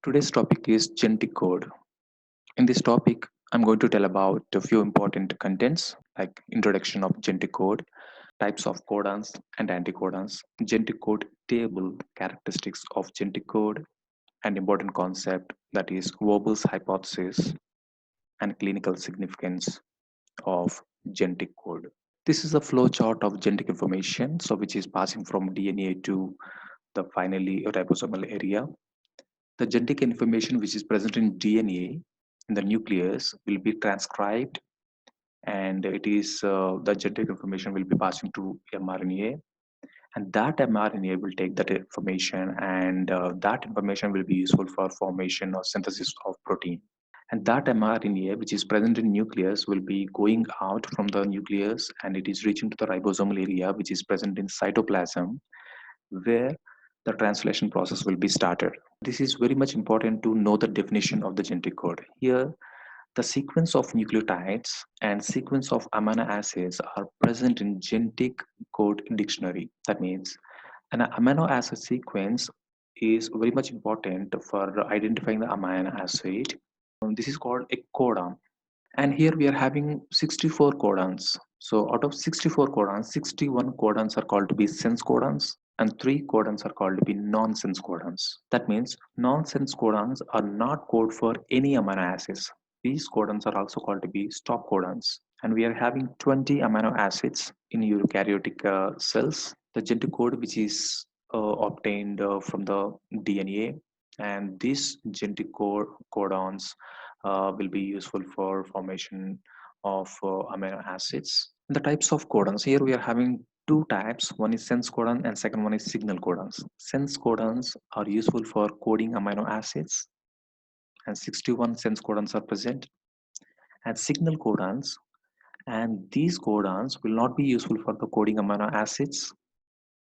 Today's topic is genetic code. In this topic, I'm going to tell about a few important contents like introduction of genetic code, types of codons and anticodons, genetic code table, characteristics of genetic code, and important concept that is Wobble's hypothesis and clinical significance of genetic code. This is a flow chart of genetic information, so which is passing from DNA to the finally ribosomal area. The genetic information which is present in DNA in the nucleus will be transcribed, and it is the genetic information will be passing to mRNA, and that mRNA will take that information, and that information will be useful for formation or synthesis of protein. And that mRNA which is present in nucleus will be going out from the nucleus, and it is reaching to the ribosomal area which is present in cytoplasm, where the translation process will be started. This is very much important to know the definition of the genetic code. Here, the sequence of nucleotides and sequence of amino acids are present in genetic code dictionary. That means an amino acid sequence is very much important for identifying the amino acid. This is called a codon. And here we are having 64 codons. So out of 64 codons, 61 codons are called to be sense codons, and 3 codons are called to be nonsense codons. That means nonsense codons are not code for any amino acids. These codons are also called to be stop codons. And we are having 20 amino acids in eukaryotic cells. The genetic code which is obtained from the DNA, and these genetic codons will be useful for formation of amino acids. The types of codons, here we are having two types. One is sense codon and second one is signal codons. Sense codons are useful for coding amino acids, and 61 sense codons are present. And signal codons, and these codons will not be useful for the coding amino acids.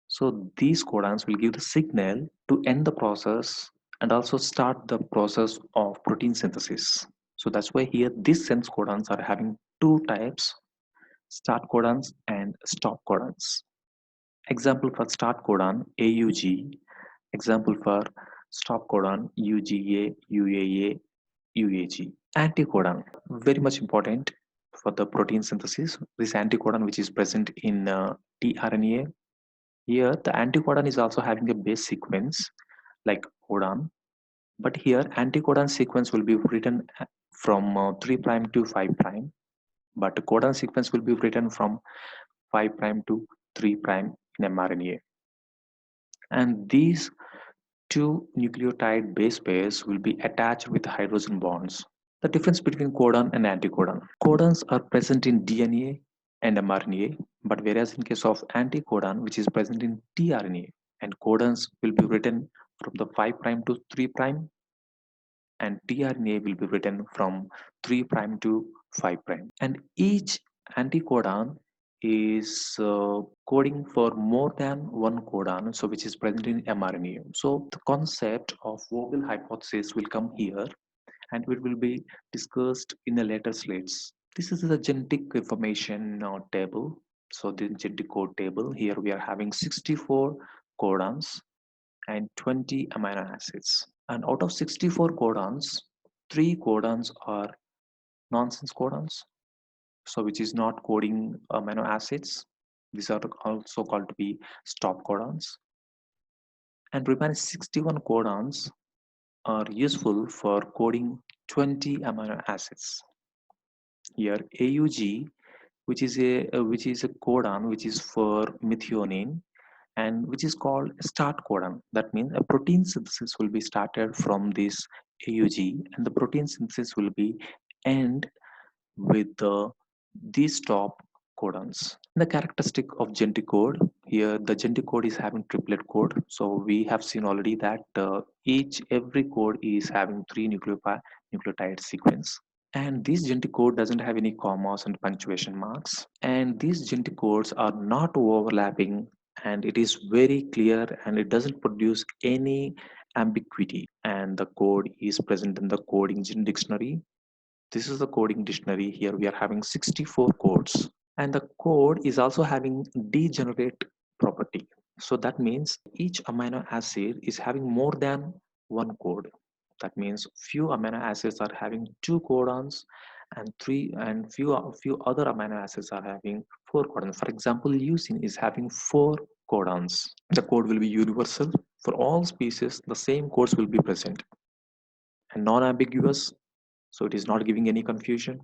So these codons will give the signal to end the process and also start the process of protein synthesis. So that's why here these sense codons are having two types: start codons and stop codons. Example for start codon AUG, example for stop codon UGA, UAA, UAG. Anticodon, very much important for the protein synthesis. This anticodon which is present in tRNA. Here the anticodon is also having a base sequence like codon, but here anticodon sequence will be written from 3' to 5', but codon sequence will be written from 5' to 3' in mRNA. And these two nucleotide base pairs will be attached with hydrogen bonds. The difference between codon and anticodon. Codons are present in DNA and mRNA, but whereas in case of anticodon, which is present in tRNA, and codons will be written from the 5' to 3', and tRNA will be written from 3' to 5'. And each anticodon is coding for more than one codon, so which is present in mRNA. So the concept of Vogel hypothesis will come here, and it will be discussed in the later slides. This is the genetic information table. So the genetic code table, here we are having 64 codons and 20 amino acids. And out of 64 codons, 3 codons are nonsense codons, so which is not coding amino acids. These are also called to be stop codons. And remaining 61 codons are useful for coding 20 amino acids. Here AUG, which is a codon which is for methionine, and which is called start codon. That means a protein synthesis will be started from this AUG, and the protein synthesis will be end with these stop codons. The characteristic of genetic code, here the genetic code is having triplet code. So we have seen already that every code is having 3 nucleotide sequence, and this genetic code doesn't have any commas and punctuation marks, and these genetic codes are not overlapping, and it is very clear, and it doesn't produce any ambiguity. And the code is present in the coding gene dictionary. This is the coding dictionary. Here we are having 64 codes, and the code is also having degenerate property. So that means each amino acid is having more than one code. That means few amino acids are having 2 codons, and few other amino acids are having 4 codons. For example, leucine is having 4 codons. The code will be universal for all species. The same codes will be present and non-ambiguous, so it is not giving any confusion.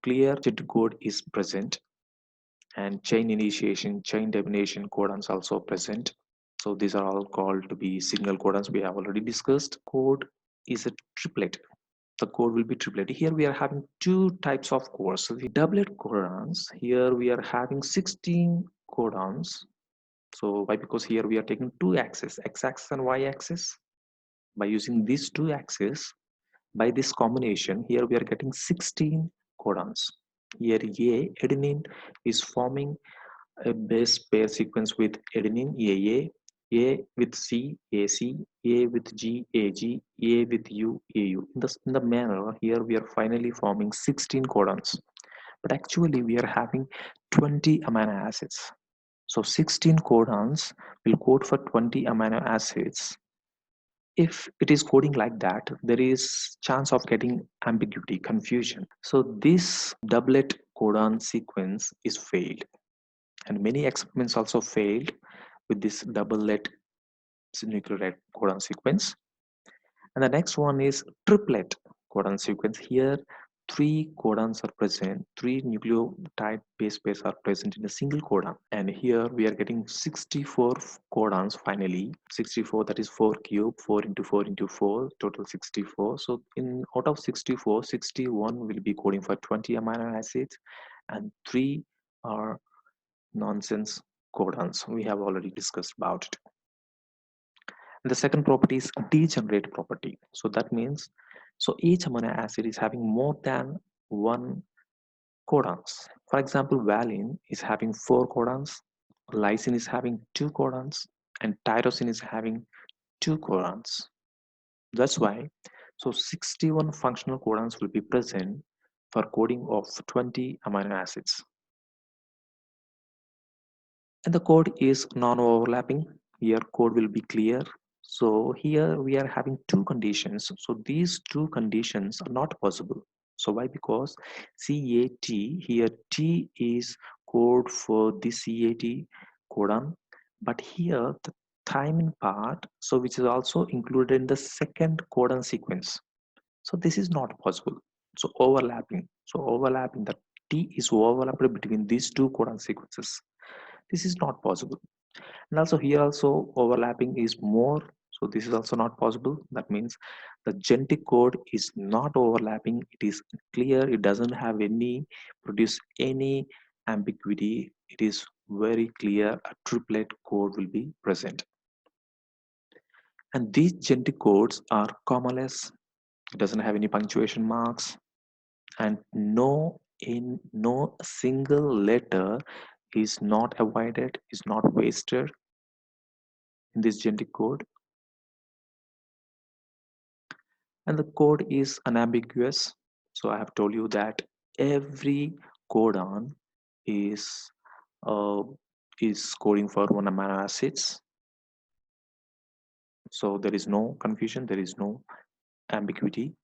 Clear genetic code is present, and chain initiation, chain termination codons also present. So these are all called to be signal codons. We have already discussed. Code is a triplet. The code will be triplet. Here we are having 2 types of codes. So the doublet codons, here we are having 16 codons. So why? Because here we are taking 2 axes, x-axis and y-axis. By using these 2 axes, by this combination, here we are getting 16 codons. Here A, adenine is forming a base pair sequence with adenine, A with C, AC, A with G, AG, A with U, AU. In the manner, here we are finally forming 16 codons. But actually, we are having 20 amino acids. So 16 codons will code for 20 amino acids. If it is coding like that, there is chance of getting ambiguity, confusion. So this doublet codon sequence is failed, and many experiments also failed with this doublet nucleotide codon sequence. And the next one is triplet codon sequence. Here 3 codons are present, 3 nucleotide base pairs are present in a single codon, and here we are getting 64 codons finally. 64, that is 4 cube, 4 into 4 into 4, total 64. So in out of 64, 61 will be coding for 20 amino acids, and 3 are nonsense codons. We have already discussed about it. And the second property is degenerate property. So that means, so each amino acid is having more than 1 codons. For example, valine is having 4 codons, lysine is having 2 codons, and tyrosine is having 2 codons. That's why, so 61 functional codons will be present for coding of 20 amino acids. And the code is non-overlapping. Here code will be clear. So here we are having 2 conditions. So these 2 conditions are not possible. So why? Because CAT, here T is code for the CAT codon, but here the thymine part, so which is also included in the second codon sequence. So this is not possible. So overlapping. So overlapping, the T is overlapped between these 2 codon sequences. This is not possible. And also here also overlapping is more, so this is also not possible. That means the genetic code is not overlapping, it is clear, it doesn't have any produce any ambiguity, it is very clear. A triplet code will be present, and these genetic codes are commaless. It doesn't have any punctuation marks, and no single letter is not avoided, is not wasted in this genetic code. And the code is unambiguous. So I have told you that every codon is uh, is coding for 1 amino acids. So there is no confusion, there is no ambiguity.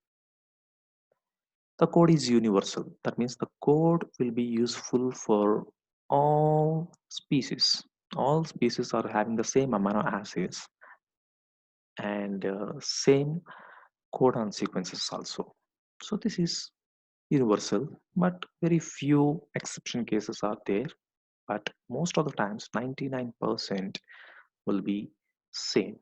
The code is universal. That means the code will be useful for all species. All species are having the same amino acids and same codon sequences also. So this is universal, but very few exception cases are there. But most of the times, 99% will be same.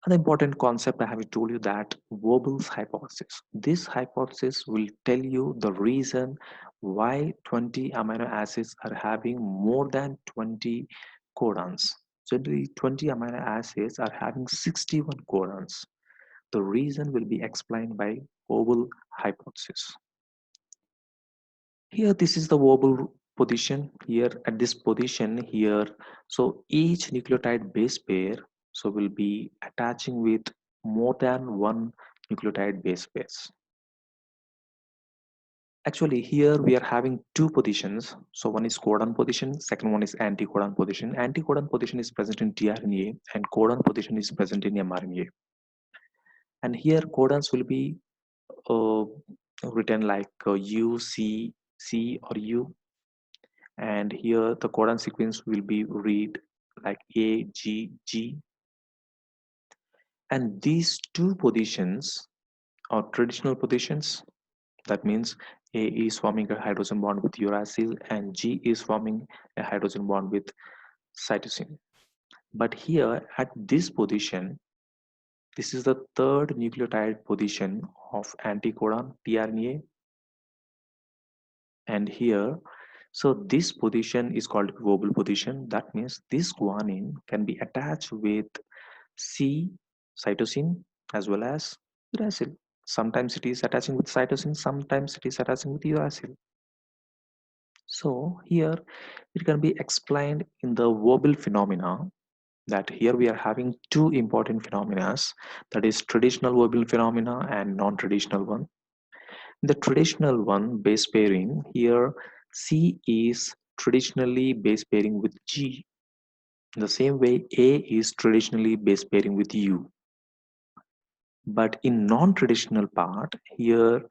An important concept I have told you, that Vobel's hypothesis. This hypothesis will tell you the reason why 20 amino acids are having more than 20 codons. So the 20 amino acids are having 61 codons. The reason will be explained by Vobel hypothesis. Here this is the Vobel position. Here at this position here, so each nucleotide base pair so will be attaching with more than 1 nucleotide base pairs. Actually here we are having 2 positions. So one is codon position, second one is anticodon position. Anticodon position is present in tRNA and codon position is present in mRNA. And here codons will be uh, written like U, C, C or U, and here the codon sequence will be read like A, G, G, and these two positions are traditional positions. That means A is forming a hydrogen bond with uracil and G is forming a hydrogen bond with cytosine. But here at this position, this is the third nucleotide position of anticodon tRNA, and here, so this position is called pivotable position. That means this guanine can be attached with C cytosine as well as uracil. Sometimes it is attaching with cytosine, sometimes it is attaching with uracil. So here it can be explained in the Wobble phenomena, that here we are having two important phenomena, that is traditional Wobble phenomena and non-traditional one. The traditional one, base pairing, here C is traditionally base pairing with G. In the same way, A is traditionally base pairing with U. But in non-traditional part, here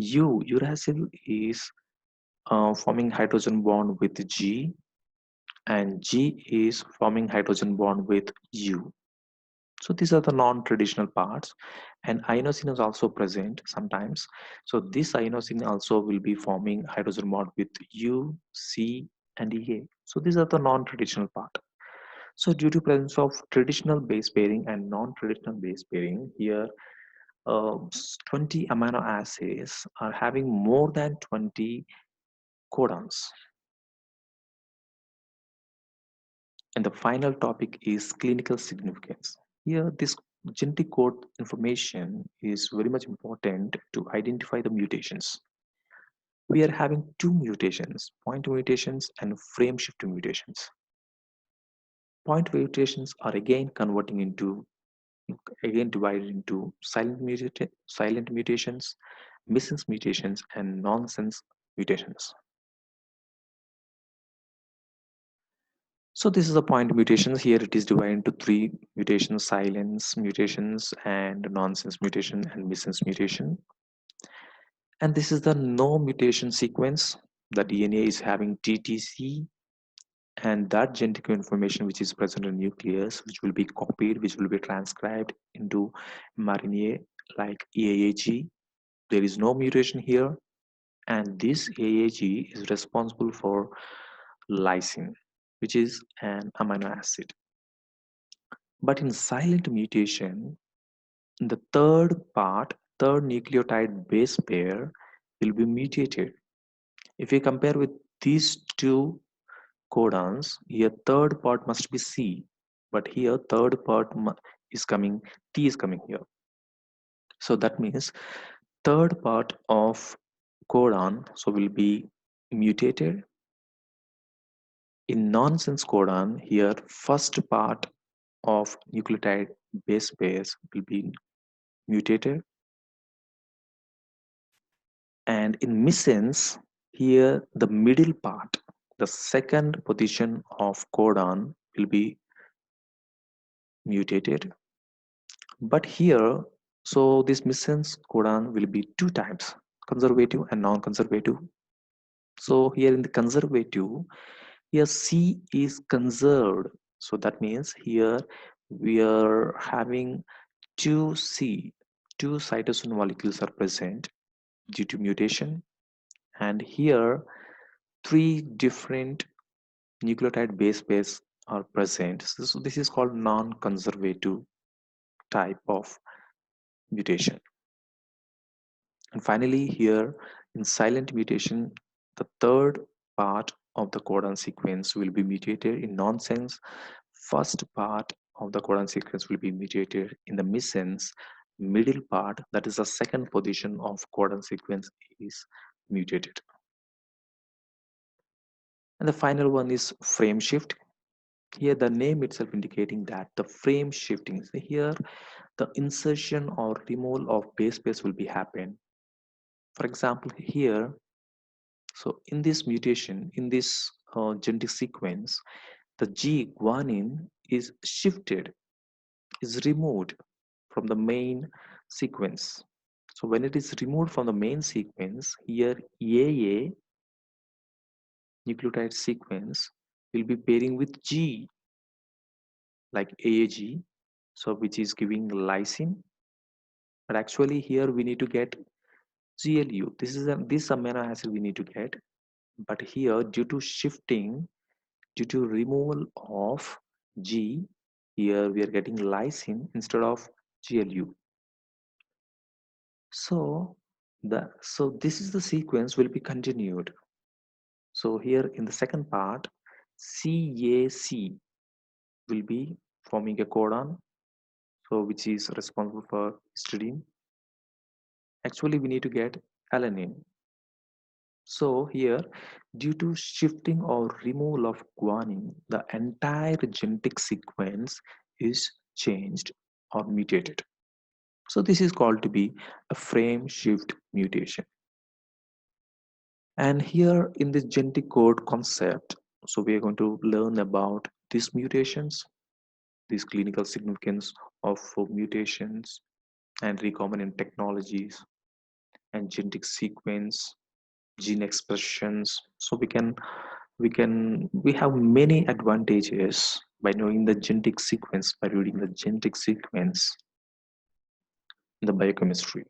uracil is forming hydrogen bond with G, and G is forming hydrogen bond with U. So these are the non-traditional parts, and inosine is also present sometimes. So this inosine also will be forming hydrogen bond with U, C, and A. So these are the non-traditional part. So due to presence of traditional base pairing and non-traditional base pairing, here 20 amino acids are having more than 20 codons. And the final topic is clinical significance. Here, this genetic code information is very much important to identify the mutations. We are having two mutations, point mutations and frame shift mutations. Point mutations are again divided into silent mutations, missense mutations, and nonsense mutations. So this is the point mutations. Here it is divided into three mutations: silence mutations and nonsense mutation and missense mutation. And this is the no mutation sequence. The DNA is having TTC, and that genetic information which is present in nucleus, which will be copied, which will be transcribed into mRNA like AAG. There is no mutation here, and this AAG is responsible for lysine, which is an amino acid. But in silent mutation, the third nucleotide base pair will be mutated. If we compare with these two codons, here third part must be C, but here third part is coming, T is coming here. So that means third part of codon so will be mutated. In nonsense codon, here first part of nucleotide base pairs will be mutated, and in missense, here the middle part, the second position of codon will be mutated. But here, so this missense codon will be two types, conservative and non-conservative. So here in the conservative, here C is conserved. So that means here we are having two cytosine molecules are present due to mutation, and here three different nucleotide base pairs are present. So this is called non-conservative type of mutation. And finally, here in silent mutation, the third part of the codon sequence will be mutated. In nonsense, first part of the codon sequence will be mutated. In the missense, middle part, that is the second position of codon sequence, is mutated. And the final one is frame shift. Here the name itself indicating that the frame shifting. So here the insertion or removal of base pairs will be happen. For example, here, so in this mutation, in this genetic sequence, the G guanine is shifted, is removed from the main sequence. So when it is removed from the main sequence, here AA nucleotide sequence will be pairing with G, like AAG, so which is giving lysine. But actually here we need to get GLU. This amino acid we need to get. But here due to removal of G, here we are getting lysine instead of GLU. So this is the sequence will be continued. So here in the second part, CAC will be forming a codon, so which is responsible for histidine. Actually, we need to get alanine. So here, due to shifting or removal of guanine, the entire genetic sequence is changed or mutated. So this is called to be a frame shift mutation. And here in this genetic code concept, so we are going to learn about these mutations, this clinical significance of mutations and recombinant technologies and genetic sequence, gene expressions. So we have many advantages by knowing the genetic sequence, by reading the genetic sequence in the biochemistry.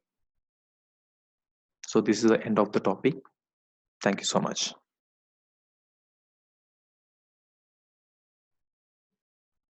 So this is the end of the topic. Thank you so much.